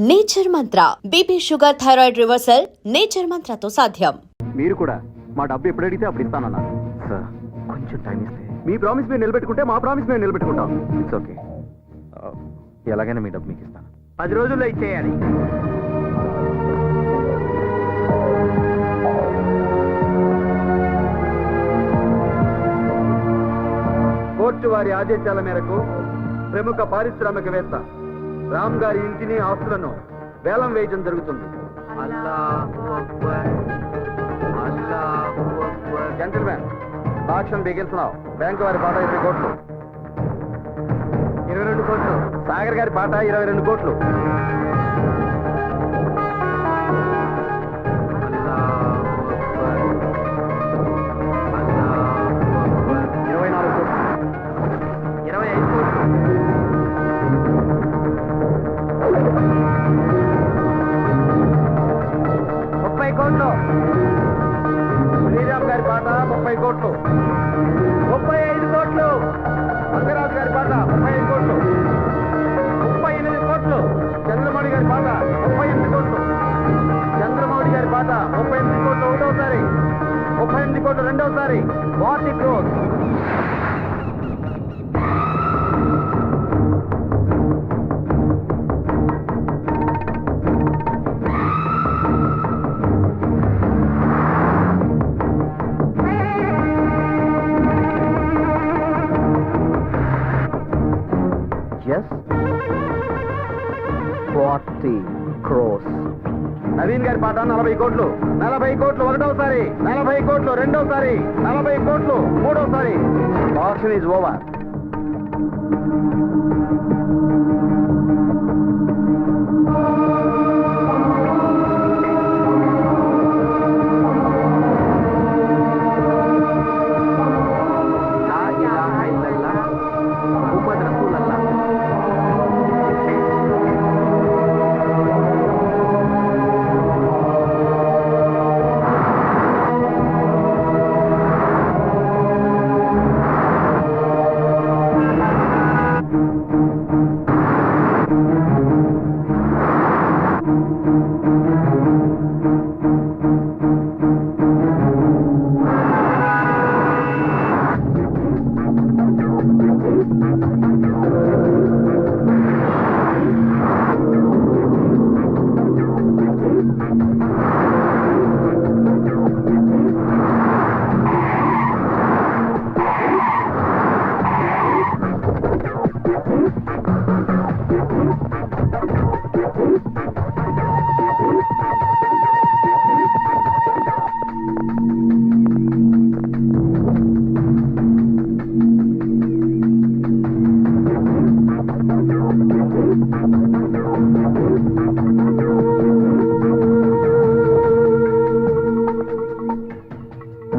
Nature Mantra BP sugar thyroid reversal Nature మంత్రతో సాధ్యం. మీరు కూడా మా డబ్బు ఎప్పుడు అడిగితే అప్పుడు ఇస్తానన్నారు సార్. కొంచెం టైం ఇస్తే మీ ప్రామిస్ మీరు నిలబెట్టుకుంటే మా ప్రామిస్ మేము నిలబెట్టుకుంటాం. It's okay. ఎలాగైనా మీ డబ్బు మీకు ఇస్తాను. 10 రోజుల్లో ఇచ్చేయాలి. కోర్టు వారి ఆదేశాల మేరకు ప్రముఖ పారిశ్రామికవేత్త రామ్ గారి ఇంటిని ఆస్తులను వేలం వేయడం జరుగుతుంది. Gentlemen, auction begins now. Bank వారి పాట 20 కోట్లు. 22 కోట్లు. సాగర్ గారి పాట 22 కోట్లు. 24 కోట్లు. 25 కోట్లు. 30 కోట్లు. శ్రీరామ్ గారి పాట 30 కోట్లు. 35 కోట్లు. మంగరాజు గారి పాట 35 కోట్లు. 38 కోట్లు. చంద్రమౌళి గారి పాట 38 కోట్లు. చంద్రమౌళి గారి పాట 38 కోట్లు ఒకటోసారి. 38 కోట్లు రెండోసారి. 40 crores. Yes? 40 crores. నవీన్ గారి పాట 40 కోట్లు. 40 కోట్లు ఒకటోసారి. 40 కోట్లు రెండోసారి. 40 కోట్లు మూడోసారి. Auction is over.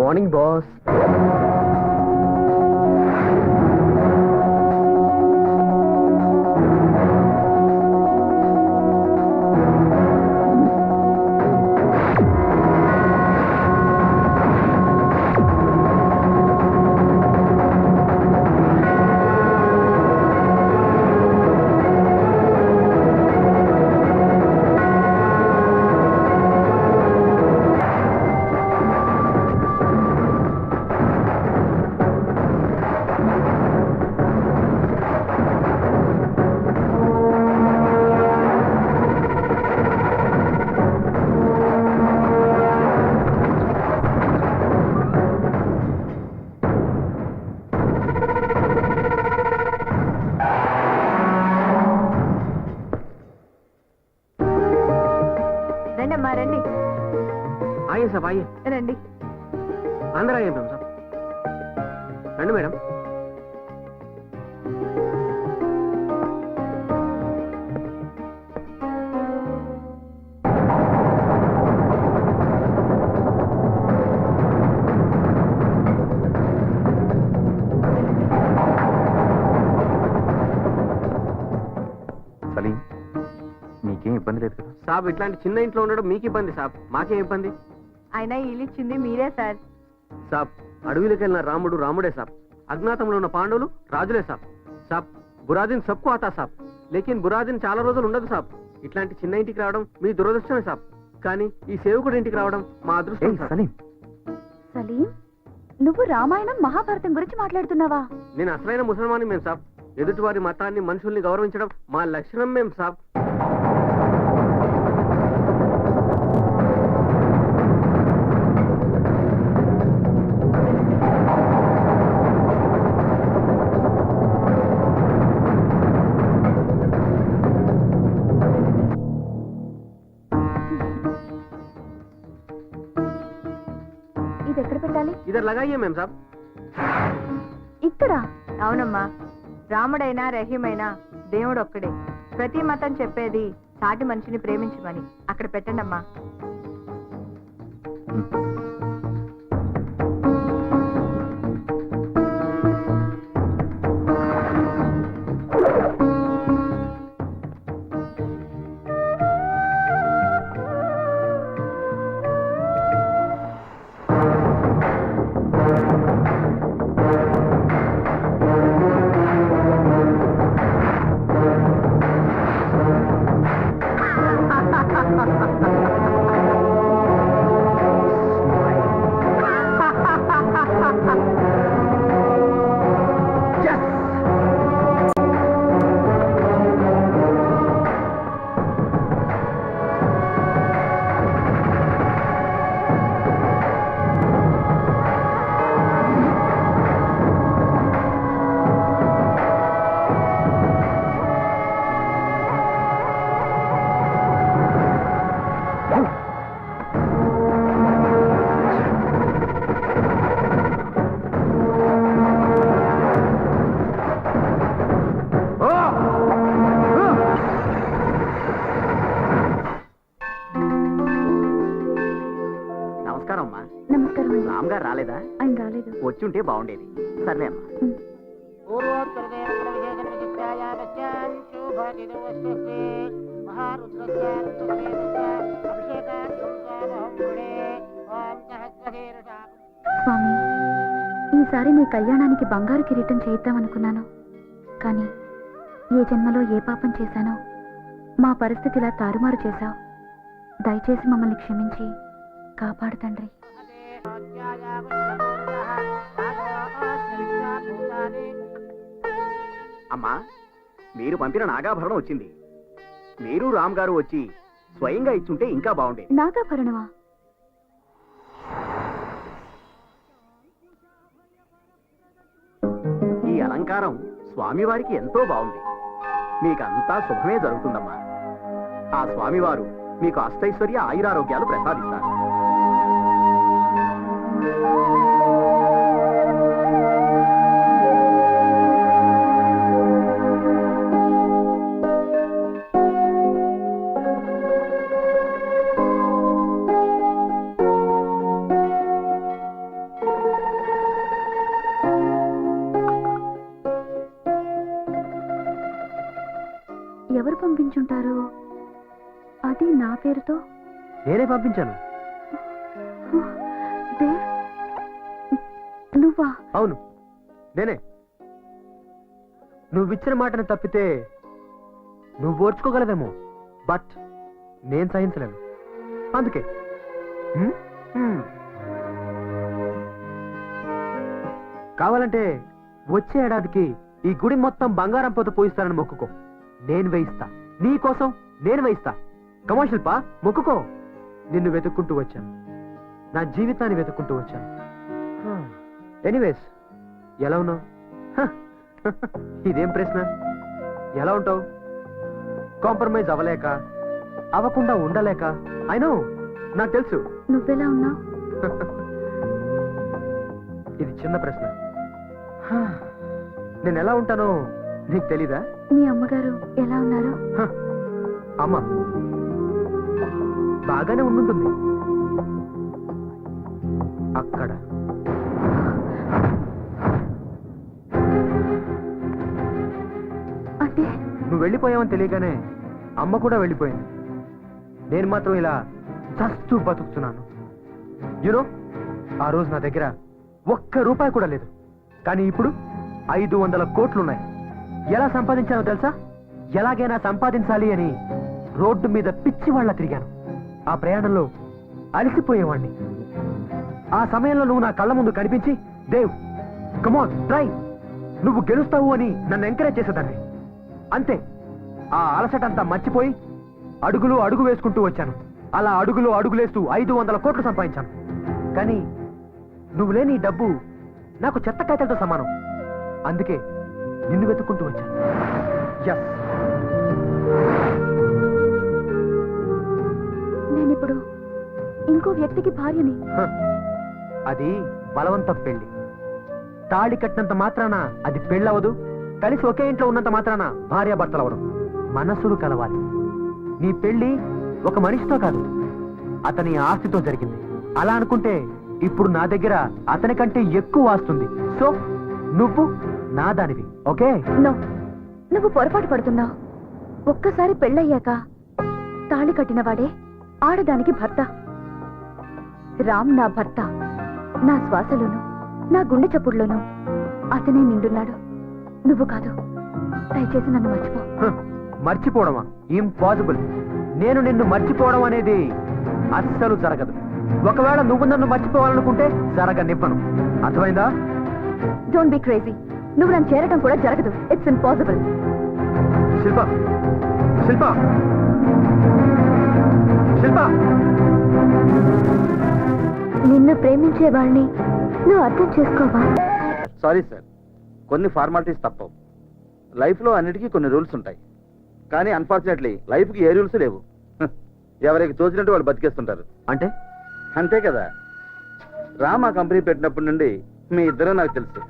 Morning boss. రండి. आइए साहब आइए. రండి. अंदर आइए मैम साहब. రండి మేడం. సలీం, మీకేం ఇబ్బంది లేదు కదా సాబ్? ఇట్లాంటి చిన్న ఇంట్లో ఉండడం మీకు ఇబ్బంది సాబ్, మాకేం ఇబ్బంది? అయినా ఇల్లు ఇచ్చింది మీరే సార్. సాబ్, అడవిలోకి వెళ్ళిన రాముడు రాముడే సాబ్, అజ్ఞాతంలో ఉన్న పాండవులు రాజులే సాబ్. సాబ్, బురాదిన్ సబ్కు ఆతా సాబ్, లేకిన్ బురాదిన్ చాలా రోజులు ఉండదు సాబ్. ఇట్లాంటి చిన్న ఇంటికి రావడం మీ దురదృష్టమే సాబ్. కానీ ఈ సేవకుడి ఇంటికి రావడం మా అదృష్టం సాబ్. సలీం, నువ్వు రామాయణం మహాభారతం గురించి మాట్లాడుతున్నావా? నేను అసలైన ముసల్మాని మేము సాబ్. ఎదుటి వారి మతాన్ని మనుషుల్ని గౌరవించడం మా లక్షణం మేము సాబ్. ఇది ఎక్కడ పెట్టాలి? ఇద్దరు లగాయ్యే మేము సాబ్. ఇక్కడ. అవునమ్మా, రాముడైనా రహీమైనా దేవుడు ఒక్కడే. ప్రతి మతం చెప్పేది సాటి మనిషిని ప్రేమించమని. అక్కడ పెట్టండి అమ్మా. నమస్కారం అమ్మా. నమస్కారం. రామ్ గారు రాలేదా? ఆయన రాలేదు. వచ్చి ఉంటే బాగుండేది. సర్లే అమ్మా. స్వామి, ఈసారి నీ కళ్యాణానికి బంగారు కిరీటం చేద్దామనుకున్నాను. కానీ ఏ జన్మలో ఏ పాపం చేశానో మా పరిస్థితి ఇలా తారుమారు చేశావు. దయచేసి మమ్మల్ని క్షమించి కాపాడు తండ్రి. అమ్మా, మీరు పంపిన నాగాభరణం వచ్చింది. మీరు రామ్ గారు వచ్చి స్వయంగా ఇచ్చుంటే ఇంకా బాగుండేది. నాగాభరణమా? ఈ అలంకారం స్వామివారికి ఎంతో బాగుంది. మీకంతా శుభమే జరుగుతుందమ్మా. ఆ స్వామివారు మీకు అష్టైశ్వర్య ఆయురారోగ్యాలు ప్రసాదిస్తారు. ఎవరు పంపించుంటారు? అది నా పేరుతో. నేనే పంపించాను. దేవ్, నువ్వా? అవును, నేనే. నువ్విచ్చిన మాటను తప్పితే నువ్వు ఓర్చుకోగలవేమో, బట్ నేను సహించలేను. అందుకే కావాలంటే వచ్చే ఏడాదికి ఈ గుడి మొత్తం బంగారం పోత పోయిస్తానని మొక్కుకో. నేను వేయిస్తా. నీ కోసం నేను వేయిస్తా. కమా శిల్ప, మొక్కుకో. నిన్ను వెతుక్కుంటూ వచ్చాను. నా జీవితాన్ని వెతుక్కుంటూ వచ్చాను. ఎనీవేస్, ఎలా ఉన్నావు? ఇదేం ప్రశ్న? ఎలా ఉంటావు? కాంప్రమైజ్ అవ్వలేక, అవ్వకుండా ఉండలేక. అయినో, నాకు తెలుసు. నువ్వెలా ఉన్నావు? ఇది చిన్న ప్రశ్న. నేను ఎలా ఉంటానో నీకు తెలీదా? మీ అమ్మగారు ఎలా ఉన్నారు? అమ్మ బాగానే ఉండుంటుంది. అక్కడ అంటే నువ్వు వెళ్ళిపోయావని తెలియగానే అమ్మ కూడా వెళ్ళిపోయింది. నేను మాత్రం ఇలా చస్తూ బతుకుతున్నాను. యూనో, ఆ రోజు నా దగ్గర ₹1 కూడా లేదు. కానీ ఇప్పుడు 500 కోట్లున్నాయి. ఎలా సంపాదించానో తెలుసా? ఎలాగైనా సంపాదించాలి అని రోడ్డు మీద పిచ్చి వాళ్ళ తిరిగాను. ఆ ప్రయాణంలో అలసిపోయేవాణ్ణి. ఆ సమయంలో నువ్వు నా కళ్ళ ముందు కనిపించి, దేవ్ కమాన్ ట్రై, నువ్వు గెలుస్తావు అని నన్ను ఎంకరేజ్ చేసేదాన్ని. అంతే, ఆ అలసటంతా మర్చిపోయి అడుగు వేసుకుంటూ వచ్చాను. అలా అడుగులేస్తూ 500 కోట్లు సంపాదించాను. కానీ నువ్వు లేని ఈ డబ్బు నాకు చెత్త కాయతలతో సమానం. అందుకే నిన్ను వెతుక్కుంటూ వచ్చాను. ఎస్, నేనిప్పుడు ఇంకో వ్యక్తికి భార్యని. అది బలవంతం పెళ్లి. తాళి కట్టినంత మాత్రాన అది పెళ్ళవదు. కలిసి ఒకే ఇంట్లో ఉన్నంత మాత్రాన భార్యాభర్తలు అవడం. మనసులు కలవాలి. నీ పెళ్లి ఒక మనిషితో కాదు, అతని ఆస్తితో జరిగింది. అలా అనుకుంటే ఇప్పుడు నా దగ్గర అతని కంటే ఎక్కువ ఆస్తుంది. సో నువ్వు నా దానివి. ఓకే? నో, నువ్వు పొరపాటు పడుతున్నావు. ఒక్కసారి పెళ్ళయ్యాక తాళి కట్టిన వాడే ఆడదానికి భర్త. రామ్ నా భర్త. నా శ్వాసలోను, నా గుండె చప్పుడులోను అతనే నిండున్నాడు, నువ్వు కాదు. దయచేసి నన్ను మర్చిపో. మర్చిపోవడమా? ఇంపాసిబుల్. నేను నిన్ను మర్చిపోవడం అనేది అస్సలు జరగదు. ఒకవేళ నువ్వు నన్ను మర్చిపోవాలనుకుంటే జరగనివ్వను. అర్థమైందా? Don't be crazy. నువ్వు నన్ను చేరటం కూడా జరగదు. It's impossible. శిల్ప, శిల్ప, శిల్ప, నిన్ను ప్రేమించే వాళ్ళని నువ్వు అర్థం చేసుకోవా? సారీ సార్, కొన్ని ఫార్మాలిటీస్ తప్పవు. లైఫ్లో అన్నిటికీ కొన్ని రూల్స్ ఉంటాయి. కానీ అన్ఫార్చునేట్లీ లైఫ్కి ఏ రూల్స్ లేవు. ఎవరికి తోచినట్టు వాళ్ళు బతికేస్తుంటారు. అంటే అంతే కదా. రామ్ ఆ కంపెనీ పెట్టినప్పటి నుండి మీ ఇద్దరు నాకు తెలుసు.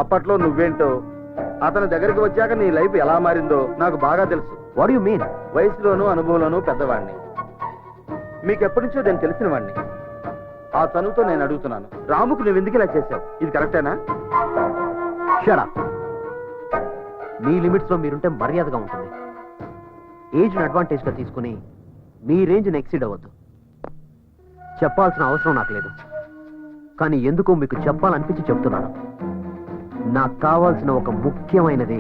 అప్పట్లో నువ్వేంటో, అతని దగ్గరికి వచ్చాక నీ లైఫ్ ఎలా మారిందో నాకు బాగా తెలుసు. What you mean? వయసులోనూ అనుభవంలోనూ పెద్దవాడిని. మీకెప్పటి నుంచో నేను తెలిసిన వాడిని. ఆ తనుతో నేను అడుగుతున్నాను, రాముకు నువ్వు ఎందుకు ఇలా చేశావు? ఇది కరెక్టేనా? Shut up. మీ లిమిట్స్ లో మీరుంటే మర్యాదగా ఉంటుంది. ఏజ్ అడ్వాంటేజ్ గా తీసుకుని మీ రేంజ్ ఎక్సీడ్ అవ్వద్దు. చెప్పాల్సిన అవసరం నాకు లేదు, కానీ ఎందుకో మీకు చెప్పాలనిపించి చెప్తున్నాను. నాకు కావాల్సిన ఒక ముఖ్యమైనది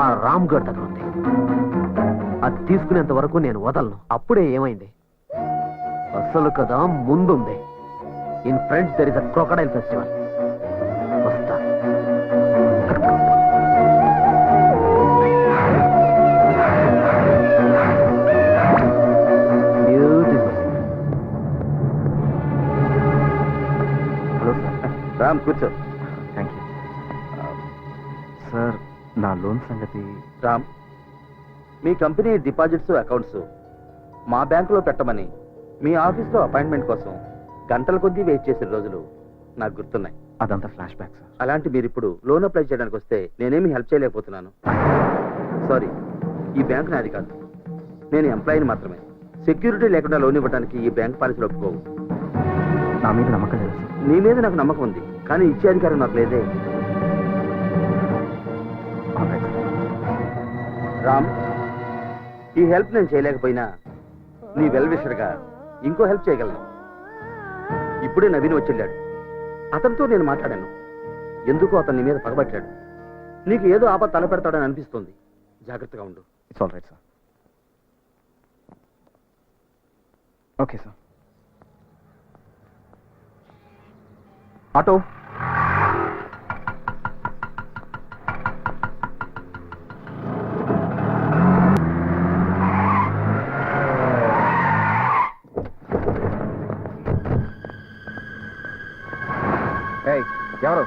ఆ రామ్ గఢ్ దగ్గర ఉంది. అది తీసుకునేంత వరకు నేను వదలను. అప్పుడే ఏమైంది? అసలు కదా ముందుంది. In friends there is a crocodile festival. వస్తా. Hello sir. రామ్ కూర్చో. Thank you sir. నా లోన్ సంగతి? రామ్, మీ కంపెనీ డిపాజిట్స్ అకౌంట్స్ మా బ్యాంకులో పెట్టమని మీ ఆఫీస్లో అపాయింట్మెంట్ కోసం గంటల కొద్దీ వెయిట్ చేసిన రోజులు నాకు గుర్తున్నాయి. అదంతా ఫ్లాష్ బ్యాక్ సార్. అలాంటి మీరు ఇప్పుడు లోన్ అప్లై చేయడానికి వస్తే నేనేమి హెల్ప్ చేయలేకపోతున్నాను. సారీ, ఈ బ్యాంక్ నాది కాదు. నేను ఎంప్లాయీని మాత్రమే. సెక్యూరిటీ లేకుండా లోన్ ఇవ్వడానికి ఈ బ్యాంక్ పాలసీలు ఒప్పుకోవు. నా మీద నమ్మకం లేదు సార్. నీ మీద నాకు నమ్మకం ఉంది, కానీ ఇచ్చే అధికారం నాకు లేదే. రామ్, ఈ హెల్ప్ నేను చేయలేకపోయినా నీ వెల్ విషర్గా ఇంకో హెల్ప్ చేయగలను. ఇప్పుడే నవీన్ వచ్చేళ్ళాడు. అతనితో నేను మాట్లాడాను. ఎందుకు అతను నీ మీద పగబట్టాడు. నీకు ఏదో ఆపద తలపెడతాడని అనిపిస్తుంది. జాగ్రత్తగా ఉండు. It's all right sir. Okay sir. Auto. ఎవరు?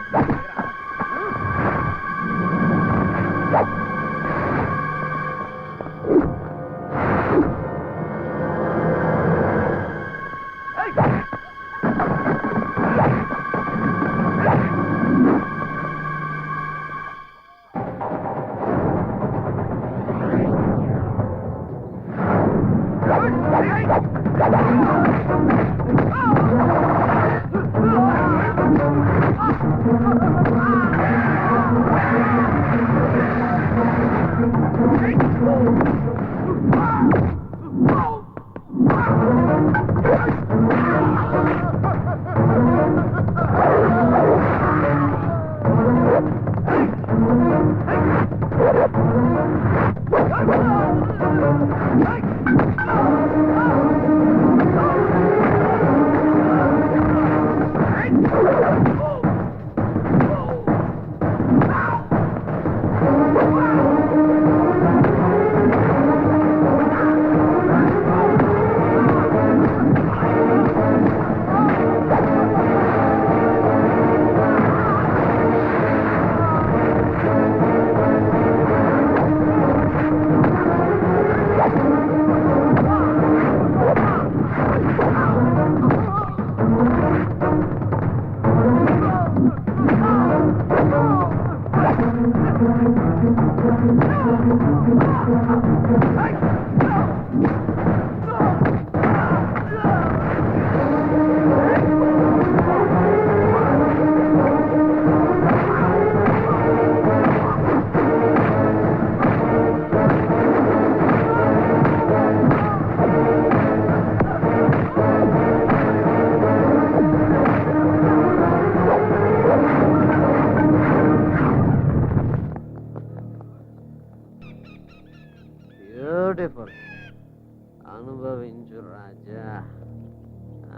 అనుభవించు రాజా,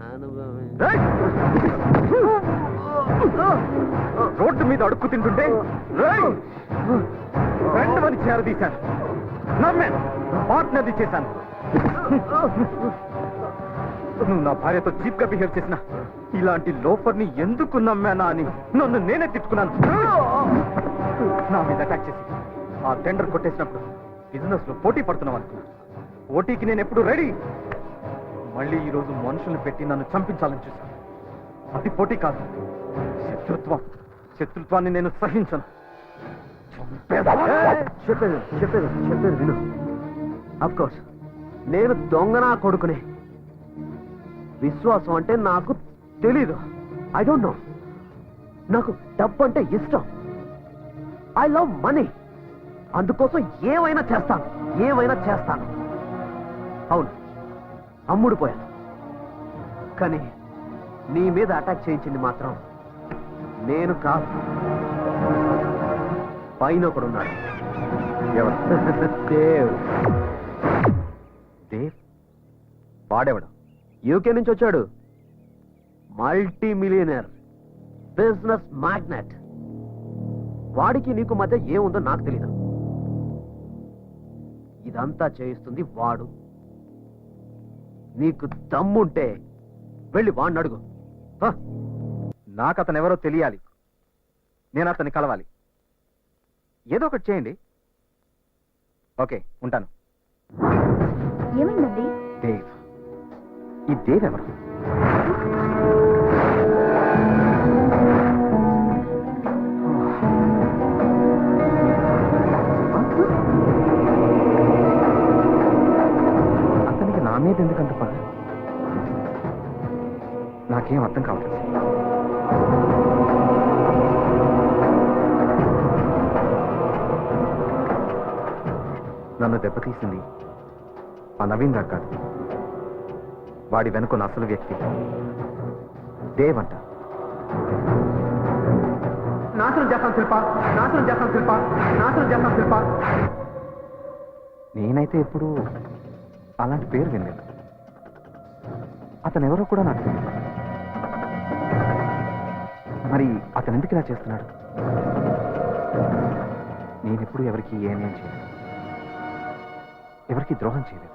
అనుభవించు. రోడ్డు మీద అడుక్కు తింటుంటే రెండవని చేరదీశాను, నమ్మాను, పార్ట్నర్ది చేశాను. నువ్వు నా భార్యతో చీప్ గా బిహేవ్ చేసిన ఇలాంటి లోఫర్ని ఎందుకు నమ్మానా అని నన్ను నేనే తిట్టుకున్నాను. నా మీద అటాక్ చేసి ఆ టెండర్ కొట్టేసినప్పుడు బిజినెస్ లో పోటీ పడుతున్నావు అనుకున్నా. పోటీకి నేను ఎప్పుడు రెడీ. మళ్ళీ ఈ రోజు మనుషుల్ని పెట్టి నన్ను చంపించాలని చూశాను. అది పోటీ కాదు, శత్రుత్వం. శత్రుత్వాన్ని నేను సహించను. చెప్పేది చెప్పేది చెప్పేది విను. అఫ్ కోర్స్ నేను దొంగనా కొడుకునే. విశ్వాసం అంటే నాకు తెలీదు. I don't know. నాకు డబ్బు అంటే ఇష్టం. I love money. అందుకోసం ఏమైనా చేస్తాను, ఏమైనా చేస్తాను. అవును, అమ్ముడు పోయాను. కానీ నీ మీద అటాక్ చేయించింది మాత్రం నేను కాదు, పైన ఒకడున్నాడు. ఎవరు? దేవ్. దేవ్? వాడేవాడు? యూకే నుంచి వచ్చాడు. Multi millionaire, business magnate. వాడికి నీకు మధ్య ఏముందో నాకు తెలీదు. ఇదంతా చేయిస్తుంది వాడు. నీకు దమ్ముంటే వెళ్ళి వాడిని అడుగు. నాకు అతను ఎవరో తెలియాలి. నేను అతన్ని కలవాలి. ఏదో ఒకటి చేయండి. ఓకే, ఉంటాను. ఏమైందండి? దేవ్. ఈ దేవ్ ఎవరు? అతనికి నా మీద ఎందుకంత పని? నాకేం అర్థం కావట్లేదు. నన్ను దెబ్బతీసింది ఆ నవీన్ గారు కాదు, వాడి వెనుకున్న అసలు వ్యక్తి దేవ్ అంట. నాశనం చేస్తాను శిల్ప, నాశనం చేస్తాను శిల్ప, నాశనం చేస్తాను శిల్ప. నేనైతే ఎప్పుడు అలాంటి పేరు వినలేదు. అతను ఎవరో కూడా నాకు తెలియదు. మరి అతను ఎందుకు ఇలా చేస్తున్నాడు? నేనెప్పుడు ఎవరికి ఏమేం చేయలేదు, ఎవరికి ద్రోహం చేయలేదు.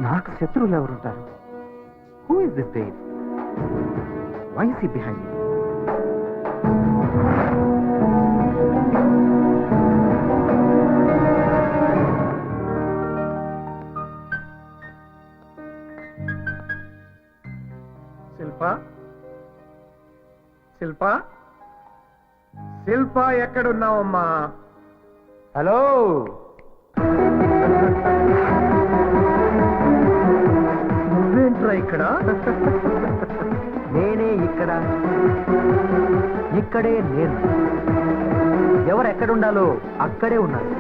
నాకు శత్రువులు ఎవరుంటారు? Who is this Dev? Why is he behind me? Shilpa, Shilpa, Shilpa, ఎక్కడున్నావమ్మా? హలో, నువ్వేంట్రా ఇక్కడ? నేనే ఇక్కడ, ఇక్కడే నేను. ఎవరు ఎక్కడుండాలో అక్కడే ఉన్నారు.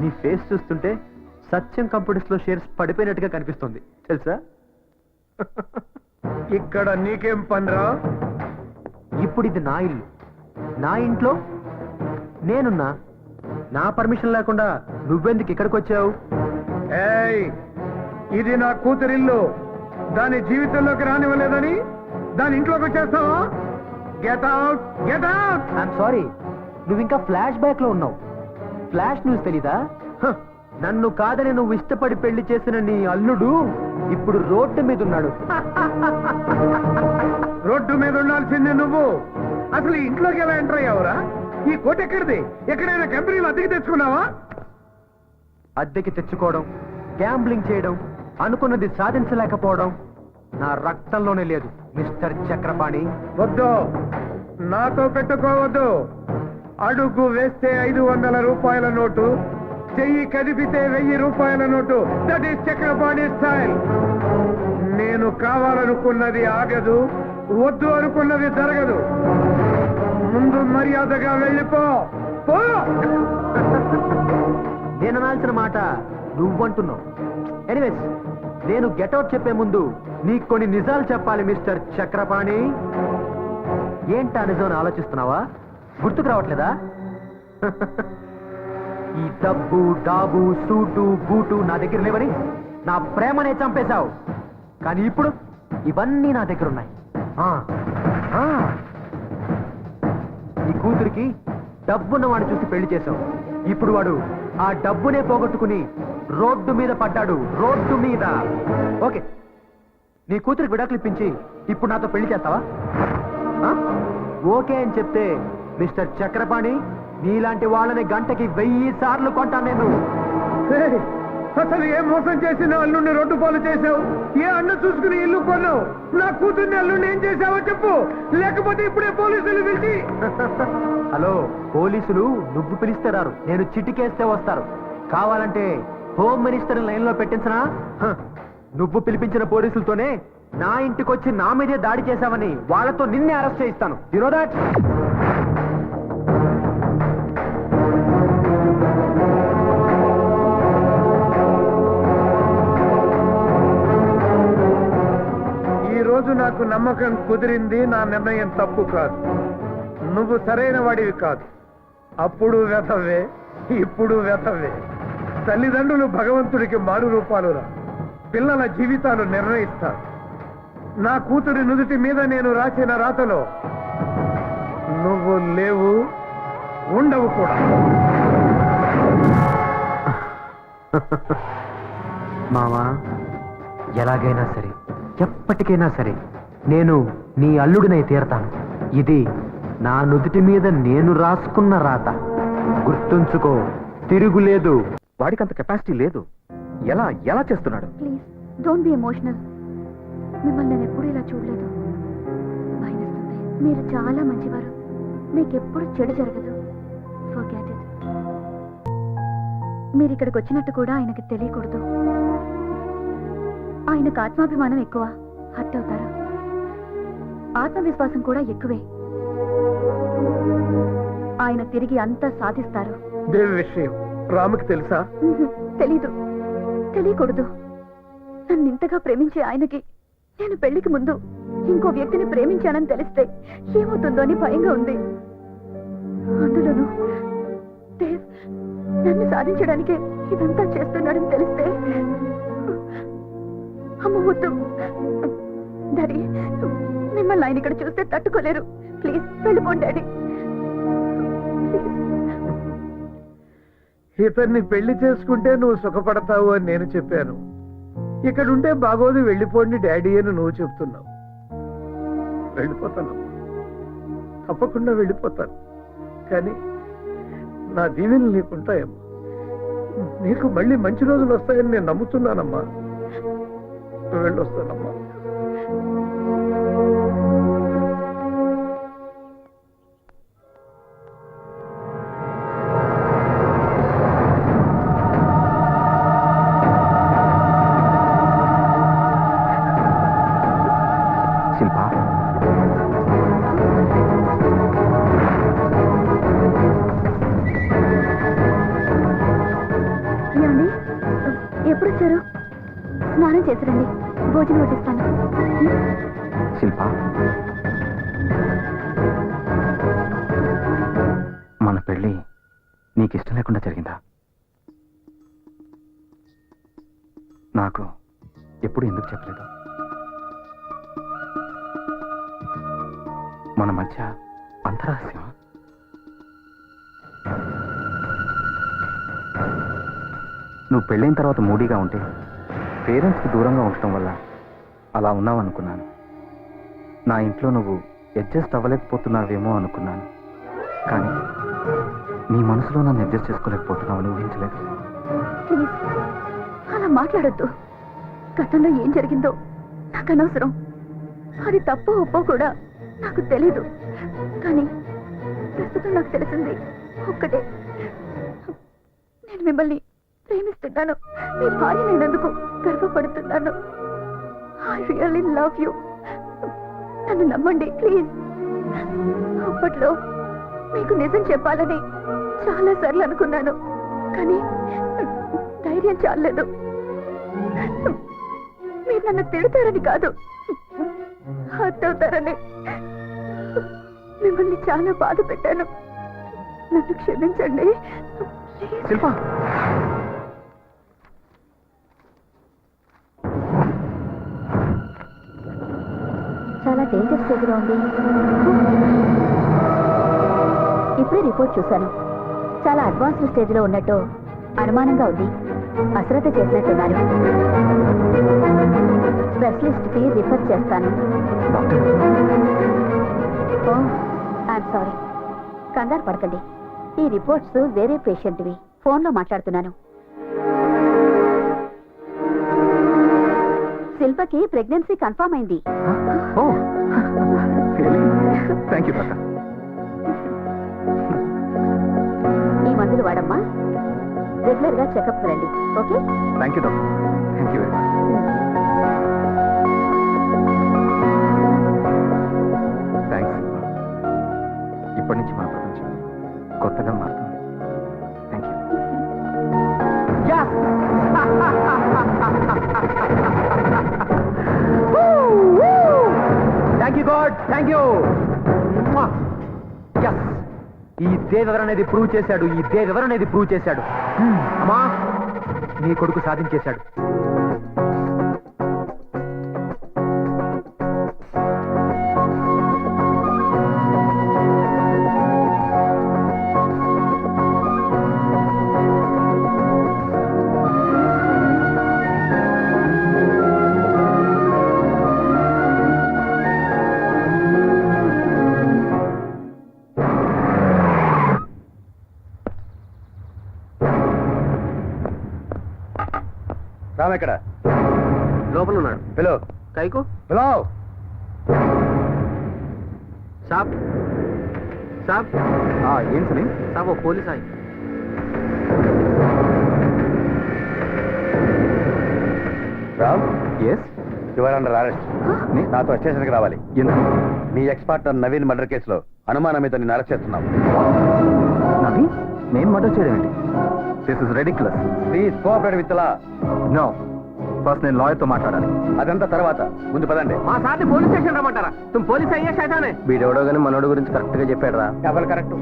నీ ఫేస్ చూస్తుంటే సత్యం కంప్యూటర్స్ లో షేర్స్ పడిపోయినట్టుగా కనిపిస్తుంది తెలుసా? ఇక్కడ నీకేం పనిరా? ఇప్పుడు ఇది నా ఇల్లు, నా ఇంట్లో నేనున్నా. నా పర్మిషన్ లేకుండా నువ్వెందుకు ఇక్కడికి వచ్చావు? ఏయ్, ఇది నా కూతురిల్లు. దాని జీవితంలోకి రానివ్వలేదని దాని ఇంట్లోకి వచ్చేస్తావా? Get out, get out. I'm sorry, నువ్వు ఇంకా ఫ్లాష్ బ్యాక్ లో ఉన్నావు. ఫ్లాష్ న్యూస్ తెలీదా? నన్ను కాదని నువ్వు ఇష్టపడి పెళ్లి చేసిన నీ అల్లుడు ఇప్పుడు రోడ్డు మీద ఉన్నాడు. రోడ్డు మీద ఉండాల్సిందే నువ్వు. అసలు ఈ ఇంట్లోకి ఎలా ఎంటర్ అయ్యావురా? ఈ కోట ఎక్కడిది? ఎక్కడైనా కంపెనీలు అద్దెకి తెచ్చుకున్నావా? అద్దెకి తెచ్చుకోవడం, గ్యాంబ్లింగ్ చేయడం, అనుకున్నది సాధించలేకపోవడం నా రక్తంలోనే లేదు మిస్టర్ చక్రపాణి. వద్దు, నాతో పెట్టుకోవద్దు. అడుగు వేస్తే 500 రూపాయల నోటు, చెయ్యి కదిపితే 1000 రూపాయల note. That is Chakrapani style. నేను కావాలనుకున్నది ఆగదు, వద్దు అనుకున్నది జరగదు. ముందు మర్యాదగా వెళ్ళిపో. పో. నేను అనాల్సిన మాట నువ్వంటున్నావు. ఎనీవేస్, నేను గెటౌట్ చెప్పే ముందు నీకు కొన్ని నిజాలు చెప్పాలి మిస్టర్ చక్రపాణి. ఏంటా నిజం అని ఆలోచిస్తున్నావా? గుర్తుకు రావట్లేదా? ఈ డబ్బు డాబు సూటు బూటు నా దగ్గర లేవని నా ప్రేమనే చంపేశావు. కానీ ఇప్పుడు ఇవన్నీ నా దగ్గర ఉన్నాయి. ఈ కూతురికి డబ్బున్న వాడిని చూసి పెళ్లి చేశావు. ఇప్పుడు వాడు ఆ డబ్బునే పోగొట్టుకుని రోడ్డు మీద పడ్డాడు. రోడ్డు మీద. ఓకే, నీ కూతురికి విడాకులు ఇప్పించి ఇప్పుడు నాతో పెళ్లి చేస్తావా? ఓకే అని చెప్తే మిస్టర్ చక్రపాణి, నీలాంటి వాళ్ళని గంటకి 1000 సార్లు కొంటాను నేను. ఏయ్, అసలు ఏ మోసం చేసిన అల్లుడిని రోడ్డు పాలు చేసావు? ఏ అన్న చూసుకుని ఇల్లు కొన్నావు? నా కూతుర్ని అల్లుడిని ఏం చేసావో చెప్పు, లేకపోతే ఇప్పుడే పోలీసులు పిలిచి. హలో, పోలీసులు నువ్వు పిలిస్తే రారు, నేను చిటికేస్తే వస్తారు. కావాలంటే హోమ్ మినిస్టర్ లైన్ లో పెట్టించనా? నువ్వు పిలిపించిన పోలీసులతోనే నా ఇంటికొచ్చి నా మీదే దాడి చేశావని వాళ్ళతో నిన్నే అరెస్ట్ చేయిస్తాను. You know that? ఈ రోజు నాకు నమ్మకం కుదిరింది. నా నిర్ణయం తప్పు కాదు. నువ్వు సరైన వాడివి కాదు. అప్పుడు వ్యధవే, ఇప్పుడు వ్యధవే. తల్లిదండ్రులు భగవంతుడికి మారు రూపాలురా. పిల్లల జీవితాలు నిర్ణయిస్తారు. నా కూతురి నుదుటి మీద నేను రాసిన రాతలో నువ్వు లేవు, ఉండవు కూడా. మావా, ఎలాగైనా సరే, ఎప్పటికైనా సరే నేను నీ అల్లుడినై తీరతాను. ఇది నా నుదుటి మీద నేను రాసుకున్న రాత. గుర్తుంచుకో, తిరుగులేదు. వాడికి అంత కెపాసిటీ లేదు. ఎలా ఎలా చేస్తున్నాడు? Please don't be emotional. మిమ్మల్ని నేను ఎప్పుడూ ఇలా చూడలేదు. భయమేస్తుంది. మీరు చాలా మంచివారు. మీకెప్పుడు చెడు జరగదు. Forget it. మీరు ఇక్కడికి వచ్చినట్టు కూడా ఆయనకి తెలియకూడదు. ఆయనకు ఆత్మాభిమానం ఎక్కువ. హర్ట్ అవుతారు. ఆత్మవిశ్వాసం కూడా ఎక్కువే. ఆయన తిరిగి అంతా సాధిస్తారు. దేవి విషయం రాముకి తెలుసా? తెలీదు, తెలియకూడదు. నన్ను ఇంతగా ప్రేమించే ఆయనకి నేను పెళ్లికి ముందు ఇంకో వ్యక్తిని ప్రేమించానని తెలిస్తే ఏమవుతుందో అని భయంగా ఉంది. అందులోనూ దేవ్ నన్ను సాధించడానికే ఇదంతా చేస్తున్నాడని తెలిస్తే అమ్మ వద్దు. డాడీ, మిమ్మల్ని ఆయన ఇక్కడ చూస్తే తట్టుకోలేరు. ప్లీజ్ వెళ్ళిపోండి డాడీ. ఇతన్ని పెళ్లి చేసుకుంటే నువ్వు సుఖపడతావు అని నేను చెప్పాను. ఇక్కడుంటే బాగోదు, వెళ్ళిపోండి డాడీ అని నువ్వు చెప్తున్నావు. వెళ్ళిపోతాను, తప్పకుండా వెళ్ళిపోతాను. కానీ నా దీవెనలు నీకుంటాయమ్మా. నీకు మళ్ళీ మంచి రోజులు వస్తాయని నేను నమ్ముతున్నానమ్మా. వెళ్ళొస్తానమ్మా. శిల్ప, ఏమండి, ఎప్పుడు వచ్చారు? స్నానం చేసిరండి, భోజనం వడ్డిస్తాను. శిల్ప, మన పెళ్ళి నీకు ఇష్టం లేకుండా జరిగిందా? నాకు ఎప్పుడు ఎందుకు చెప్పలేదు? మన మధ్య అంతరహస్యమా? నువ్వు పెళ్ళైన తర్వాత మూడీగా ఉంటే పేరెంట్స్కి దూరంగా ఉండటం వల్ల అలా ఉన్నావు అనుకున్నాను. నా ఇంట్లో నువ్వు అడ్జస్ట్ అవ్వలేకపోతున్నావేమో అనుకున్నాను. కానీ నీ మనసులో నన్ను అడ్జస్ట్ చేసుకోలేకపోతున్నావని ఊహించలేదు. ప్లీజ్ అలా మాట్లాడొద్దు. గతంలో ఏం జరిగిందో నాకు అనవసరం. అది తప్పో ఒప్పో కూడా నాకు తెలీదు. కానీ ప్రస్తుతం నాకు తెలిసింది ఒక్కటే, నేను మిమ్మల్ని ప్రేమిస్తున్నాను. మీ భార్యనైనందుకు గర్వపడుతున్నాను. I really love you. నన్ను నమ్మండి ప్లీజ్. అప్పట్లో మీకు నిజం చెప్పాలని చాలా సార్లు అనుకున్నాను, కానీ ధైర్యం చాలలేదు. మీరు నన్ను తిడతారని కాదు, హర్ట్ అవుతారని. చాలా బాధ పెట్టాను. నన్ను క్షమించండి. శిల్ప, చాలా డేంజర్ స్టేజ్లో ఉంది. ఇప్పుడే రిపోర్ట్ చూశాను. చాలా అడ్వాన్స్డ్ స్టేజ్లో ఉన్నట్టు అనుమానంగా ఉంది. అశ్రద్ధ చేసినట్టున్నారు. స్పెషలిస్ట్కి రిఫర్ చేస్తాను. ఓ, ఐఎమ్ సారీ. కంగారు పడకండి. ఈ రిపోర్ట్స్ వేరే పేషెంట్వి. ఫోన్లో మాట్లాడుతున్నాను. శిల్పకి ప్రెగ్నెన్సీ కన్ఫర్మ్ అయింది. Thank you doctor. ఈ మందులు వాడమ్మా. రెగ్యులర్ గా చెకప్ రండి. Okay? Thank you doctor. Thank you very much. Thanks. ఇప్పటి నుంచి మన ప్రపంచం కొత్తగా మారుతుంది. Thank you. Thank you God. Thank you. ఈ దేవ్ ఎవరనేది ప్రూవ్ చేశాడు. ఈ దేవ్ ఎవరనేది ప్రూవ్ చేశాడు. అమ్మా, నీ కొడుకు సాధించేశాడు. రామ్ ఎక్కడ? లోపల ఉన్నాడు. పిలో కైకు పిలో. సాబ్ సాబ్ ఏం సని? సాబ్, ఓ పోలీస్ ఆయి. Ram, yes, your under arrest. నాతో స్టేషన్కి రావాలి. ఎందుకు? మీ ఎక్స్ పార్ట్నర్ నవీన్ మర్డర్ కేసులో అనుమానం మీద నేను అరెస్ట్ చేస్తున్నాం. నవీన్? నేను మర్డర్ చేయడం ఏంటి? This is ridiculous. Please cooperate with law. No, first నేను లాయర్తో మాట్లాడాలి. అదంతా తర్వాత. ముందు పదండి. మా సార్ని పోలీస్ స్టేషన్ రమ్మంటారా? తుమ్ పోలీస్ అయ్యా శైతానే. వీడెవడో గానీ మనోడు గురించి కరెక్ట్ గా చెప్పాడు రా. Double correct.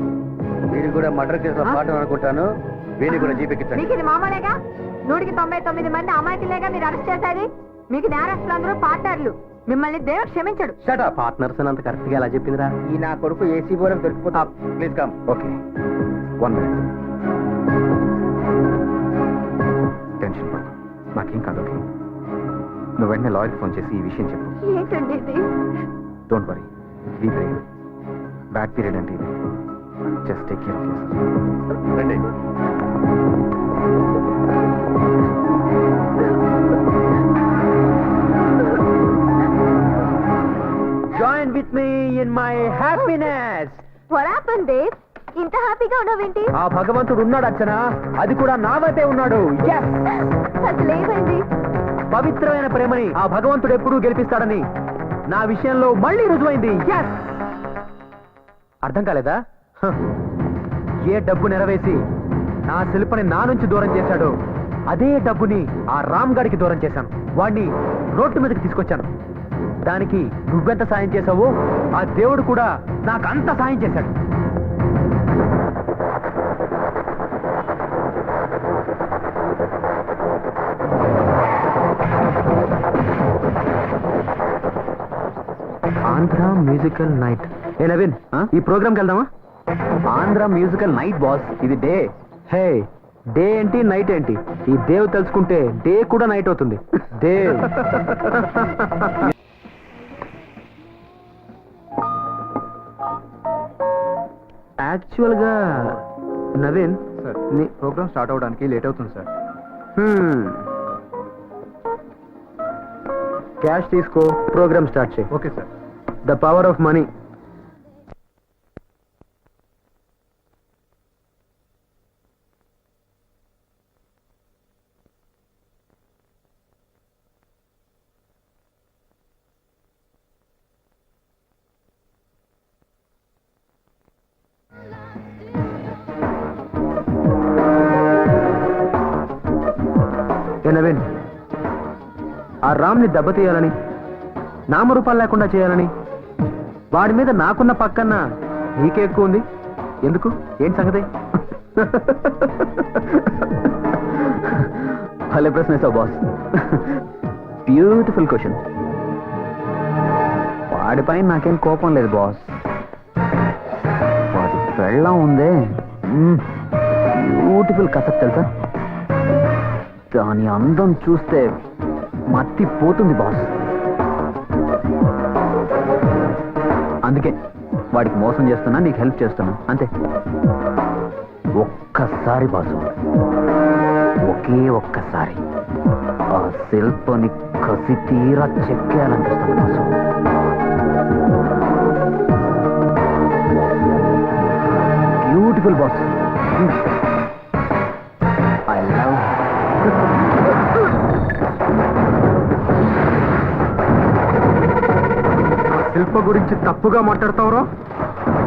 వీడు కూడా మర్డర్ కేసులో పాటు అనుకుంటాను. వీడిని కూడా జీపెక్కించండి. మీకు ఇది మామూలేగా? 199 మంది అమాయకులేగా మీరు అరెస్ట్ చేశారు. మీకు నేరస్తులందరూ పార్ట్నర్లు. మిమ్మల్ని దేవుడు క్షమించడు. Shut up. పార్ట్నర్స్ అంత కరెక్ట్ గా ఎలా చెప్పిందిరా? ఈ నా కొడుకు ఏసీ బోరం దొరికిపోతా. Please come. Okay, 1 minute. Tension పడు, నాకేం కాదు. ఓకే, నువ్వు వెంటనే లాయర్కి ఫోన్ చేసి ఈ విషయం చెప్పు. ఏంటండి ఇది? Don't worry, be brave. Bad period అంటే ఇది. Just take care of yourself. రండి. Join with me in my happiness. What happened, Dave? ఇంత హ్యాపీగా ఉన్నావేంటి? ఆ భగవంతుడు ఉన్నాడు అర్చన, అది కూడా నా వైపే ఉన్నాడు. Yes! అసలు ఏమైంది? పవిత్రమైన ప్రేమని ఆ భగవంతుడు ఎప్పుడూ గెలిపిస్తాడని నా విషయంలో మళ్ళీ రుజువైంది. Yes! అర్థం కాలేదా? హ. ఏ డబ్బు నెరవేసి నా శిల్పని నా నుంచి దూరం చేశాడో అదే డబ్బుని ఆ రామ్ గారికి దూరం చేశాను. వాణ్ణి రోడ్డు మీదకి తీసుకొచ్చాను. దానికి నువ్వెంత సాయం చేశావో ఆ దేవుడు కూడా నాకు అంత సాయం చేశాడు. Andhra musical night. ఏ నవీన్, ఈ ప్రోగ్రామ్కి వెళ్దామా? Andhra musical night boss. ఇది డే. హే, డే ఏంటి నైట్ ఏంటి? ఈ దేవ్ తెలుసుకుంటే డే కూడా నైట్ అవుతుంది. దేవ్. యాక్చువల్ గా నవీన్, సార్, నీ ప్రోగ్రామ్ స్టార్ట్ అవడానికి లేట్ అవుతుంది సార్. క్యాష్ తీసుకో, ప్రోగ్రామ్ స్టార్ట్ చేయి. Okay sir. The power of money. ఏ నవీన్, ఆ రామ్ని దెబ్బతీయాలని, నామరూపాలు లేకుండా చేయాలని, వాడి మీద నాకున్న పక్కన నీకే ఎక్కువ ఉంది. ఎందుకు? ఏంటి సంగతి? భలే ప్రశ్న వేసావు బాస్. Beautiful question. వాడిపైన నాకేం కోపం లేదు బాస్. వాడి పెళ్ళం ఉందే, బ్యూటిఫుల్ కథ తెలుసా? దాని అందం చూస్తే మత్తి పోతుంది బాస్. అందుకే వాడికి మోసం చేస్తున్నా, నీకు హెల్ప్ చేస్తున్నా అంతే. ఒక్కసారి బాసు, ఒకే ఒక్కసారి ఆ శిల్పని కసి తీరా చెక్కేయాలనిపిస్తుంది boss. Beautiful boss. I love. Shilpa గురించి తప్పుగా మాట్లాడతావురా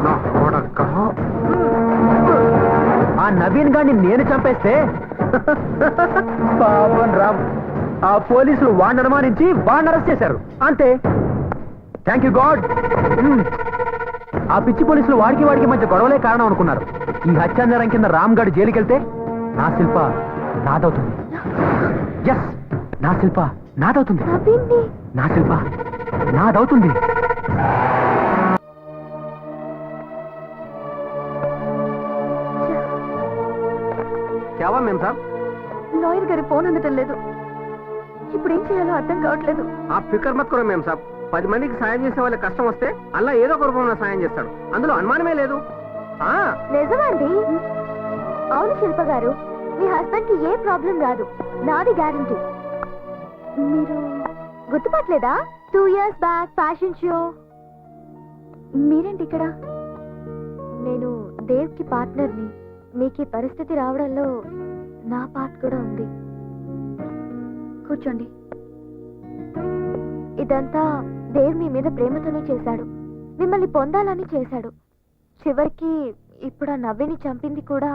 నా కొడక. ఆ నవీన్ గారిని నేను చంపేస్తే పాపం రామ్, ఆ పోలీసులు వాడిని అనుమానించి వాడిని అరెస్ట్ చేశారు అంతే. Thank you God. ఆ పిచ్చి పోలీసులు వాడికి మధ్య గొడవలే కారణం అనుకున్నారు. ఈ హత్యానేరం కింద రామ్ గారు జైలుకి వెళ్తే నా శిల్ప నాదవుతుంది. ఎస్, నా శిల్ప నాదవుతుంది. నా శిల్ప నాదవుతుంది. క్యావా మేం సార్? లాయర్ గారి ఫోన్ అందటం లేదు. ఇప్పుడు ఏం చేయాలో అర్థం కావట్లేదు. ఆ ఫికర్ మత్ కూడా మేం సార్. 10 మందికి సాయం చేసే వాళ్ళకి కష్టం వస్తే అల్లా ఏదో ఒక రూపంలో సాయం చేస్తాడు, అందులో అనుమానమే లేదు. నిజమండి. అవును శిల్ప గారు, మీ హస్బెండ్ కి ఏ ప్రాబ్లం రాదు, నాది గ్యారంటీ. మీరు గుర్తుపట్టలేదా? 2 years బ్యాక్ ఫ్యాషన్ షో. మీరేంటి ఇక్కడ? నేను దేవ్ కి పార్ట్నర్ని. మీకు ఈ పరిస్థితి రావడంలో నా పార్ట్ కూడా ఉంది. కూర్చోండి. ఇదంతా దేవ్ మీ మీద ప్రేమతోనే చేశాడు, మిమ్మల్ని పొందాలని చేశాడు. చివరికి ఇప్పుడు ఆ నవ్విని చంపింది కూడా.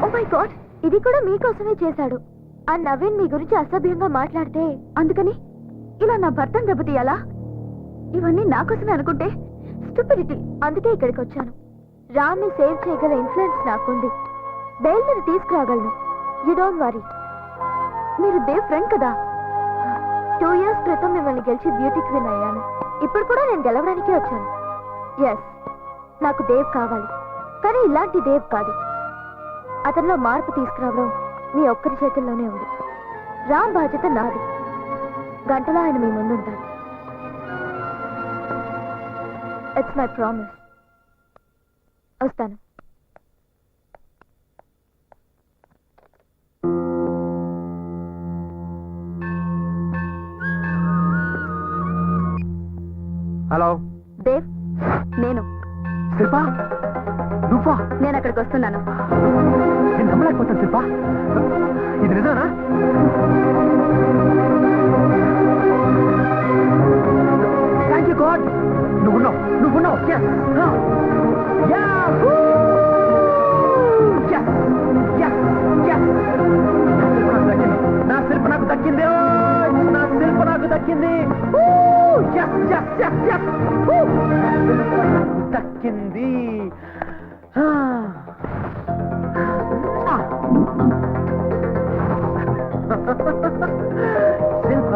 ఓ మై గాడ్, ఇది కూడా మీకోసమే చేశాడు. ఆ నవీన్ మీ గురించి అసభ్యంగా మాట్లాడితే అందుకని ఇలా నా భర్తను దెబ్బతీయాలా? ఇవన్నీ నా కోసమే అనుకుంటే స్టూపిడిటీ. అందుకే ఇక్కడికి వచ్చాను. రామ్ని సేవ్ చేయగల ఇన్ఫ్లుయెన్స్ నాకుంది. బెయిల్ మీద తీసుకురాగలను. You don't worry. మీరు దేవ్ ఫ్రెండ్ కదా. 2 years క్రితం మిమ్మల్ని గెలిచి బ్యూటీ క్వీన్ అయ్యాను. ఇప్పుడు కూడా నేను గెలవడానికే వచ్చాను. ఎస్, నాకు దేవ్ కావాలి, కానీ ఇలాంటి దేవ్ కాదు. అతనిలో మార్పు తీసుకురావడం మీ ఒక్కరి చేతుల్లోనే ఉంది. రామ్ బాధ్యత నాది. గంటలో ఆయన మీ ముందుంటాడు. It's my promise. వస్తాను. హలో దేవ్, నేను శిల్ప, నువ్వా? నేను అక్కడికి వస్తున్నాను. నేను నమ్మలేకపోతాను శిల్ప, ఇది నిజానా? Thank you God. నువ్వున్నావు. Yes. Yahoo! Yes. Yes. Yes. నా శిల్ప నాకు దక్కింది. నా శిల్ప నాకు దక్కింది. Yes. Yes. Yes. Yes. దక్కింది. శిల్ప.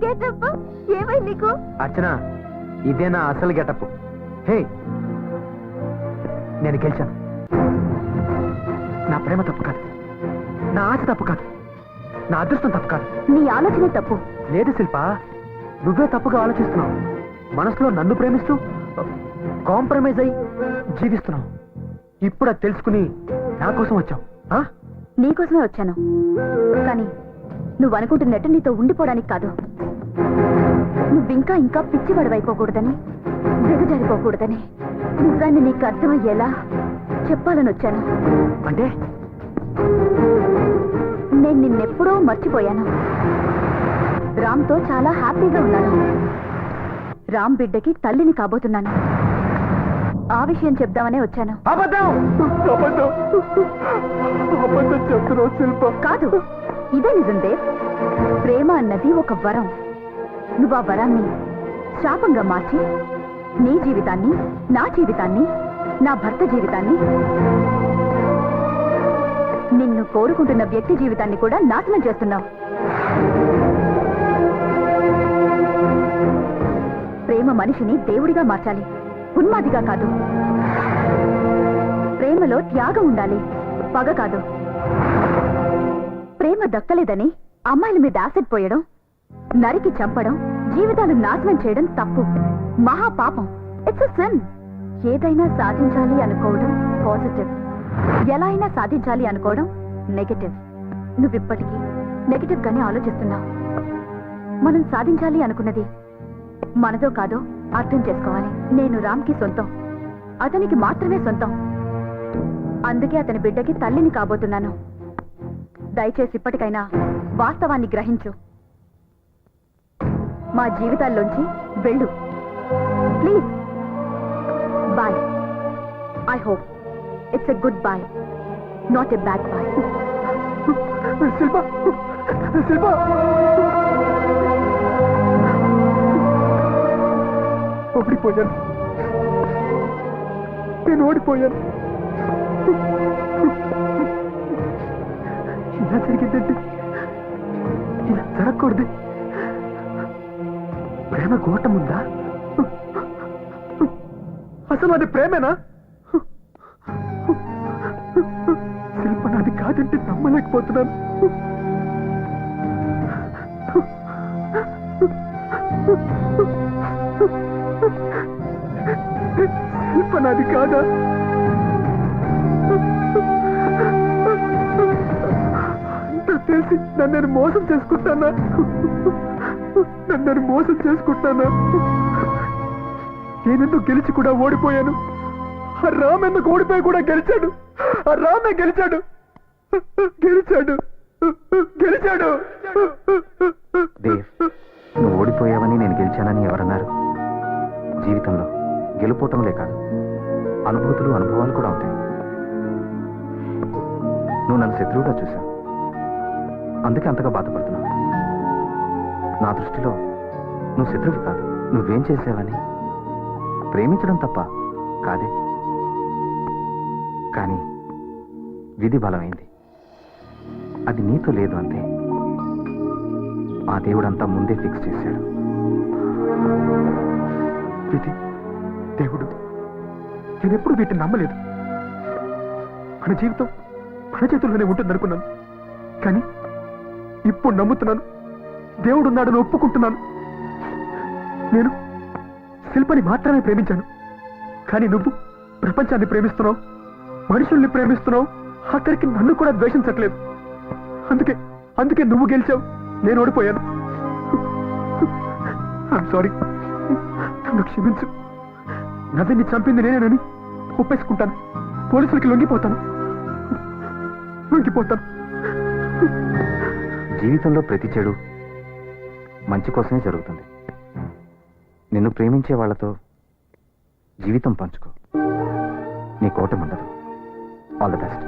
గెటప్ ఏమై నీకు? అర్చన, ఇదే నా అసలు గెటప్. హే, నేను గెలిచాను. నా ప్రేమ తప్పు కాదు, నా ఆశ తప్పు కాదు, నా అదృష్టం తప్పు కాదు. నీ ఆలోచన తప్పు. లేదు శిల్ప, నువ్వే తప్పుగా ఆలోచిస్తున్నావు. మనసులో నన్ను ప్రేమిస్తూ కాంప్రమైజ్ అయి జీవిస్తున్నావు. ఇప్పుడు అది తెలుసుకుని నా కోసం వచ్చావు. నీకోసమే వచ్చాను, కానీ నువ్వు అనుకుంటున్నట్టు నీతో ఉండిపోవడానికి కాదు. నువ్వింకా ఇంకా పిచ్చివాడివైపోకూడదని, దిగజారిపోకూడదని నిజాన్ని నీకు అర్థమయ్యేలా చెప్పాలని వచ్చాను. అంటే నేను నిన్నెప్పుడో మర్చిపోయాను. రామ్తో చాలా హ్యాపీగా ఉన్నాను. రామ్ బిడ్డకి తల్లిని కాబోతున్నాను. ఆ విషయం చెప్దామనే వచ్చాను. చెప్తున్నావు శిల్ప. కాదు, ఇదే నిజం దేవ్. ప్రేమ అన్నది ఒక వరం. నువ్వు ఆ వరాన్ని శాపంగా మార్చి నీ జీవితాన్ని, నా జీవితాన్ని, నా భర్త జీవితాన్ని, నిన్ను కోరుకుంటున్న వ్యక్తి జీవితాన్ని కూడా నాశనం చేస్తున్నావు. ప్రేమ మనిషిని దేవుడిగా మార్చాలి, ఉన్మాదిగా కాదు. ప్రేమలో త్యాగం ఉండాలి, పగ కాదు. ప్రేమ దక్కలేదని అమ్మాయిల మీద యాసిడ్ పోయడం, నరికి చంపడం, జీవితాలు నాశనం చేయడం తప్పు, మహాపాపం. It's a sin. ఏదైనా సాధించాలి అనుకోవడం పాజిటివ్, ఎలా అయినా సాధించాలి అనుకోవడం నెగటివ్. నువ్విప్పటికీ నెగటివ్ గానే ఆలోచిస్తున్నావు. మనం సాధించాలి అనుకున్నది మనదో కాదో అర్థం చేసుకోవాలి. నేను రామ్కి సొంతం, అతనికి మాత్రమే సొంతం. అందుకే అతని బిడ్డకి తల్లిని కాబోతున్నాను. దయచేసి ఇప్పటికైనా వాస్తవాన్ని గ్రహించు. మా జీవితాల్లోంచి వెళ్ళు please. Bye. I hope it's a good bye, not a bad bye. Shilpa, Shilpa, ఓడిపోయాను. నేను ఓడిపోయాను. ఇలా జరిగిందంటే ఇలా జరగకూడదు. ప్రేమ గోటముందా? అసలు అది ప్రేమేనా? శిల్ప నాది కాదంటే నమ్మలేకపోతున్నాను. శిల్ప నాది కాదా? తెలిసి నన్ను మోసం చేసుకుంటానా? నన్ను మోసం చేసుకుంటానా? నేనెందుకు గెలిచి కూడా ఓడిపోయాను. ఆ రామ్ ఎందుకు ఓడిపోయి కూడా గెలిచాడు. ఆ రామే గెలిచాడు, గెలిచాడు, గెలిచాడు. దేవ్, నువ్వు ఓడిపోయావని నేను గెలిచానని ఎవరన్నారు? జీవితంలో గెలుపోవటంలే కాదు, అనుభూతులు, అనుభవాలు కూడా ఉంటాయి. నువ్వు నన్ను శత్రువుగా చూశావు, అందుకే అంతగా బాధపడుతున్నావు. నా దృష్టిలో నువ్వు శత్రువు కాదు. నువ్వేం చేసావని ప్రేమించడం తప్ప కాదే, కానీ విధి బలమైంది. అది నీతో లేదు అంతే. ఆ దేవుడంతా ముందే ఫిక్స్ చేశాడు. విధి, దేవుడు, నేనెప్పుడు వీటిని నమ్మలేదు. మన జీవితం మన చేతుల్లోనే ఉంటుందనుకున్నాను, కానీ ఇప్పుడు నమ్ముతున్నాను. దేవుడున్నాడని ఒప్పుకుంటున్నాను. నేను శిల్పని మాత్రమే ప్రేమించాను, కానీ నువ్వు ప్రపంచాన్ని ప్రేమిస్తున్నావు, మనుషుల్ని ప్రేమిస్తున్నావు, అక్కడికి నన్ను కూడా ద్వేషించట్లేదు. అందుకే అందుకే నువ్వు గెలిచావు, నేను ఓడిపోయాను. ఐఎమ్ సారీ, నన్ను క్షమించు. నవ్విని చంపింది నేనేనని ఒప్పేసుకుంటాను. పోలీసులకి లొంగిపోతాను. జీవితంలో ప్రతి చెడు మంచి కోసమే జరుగుతుంది. నిన్ను ప్రేమించే వాళ్ళతో జీవితం పంచుకో, నీ కోట ఉండదు. All the best.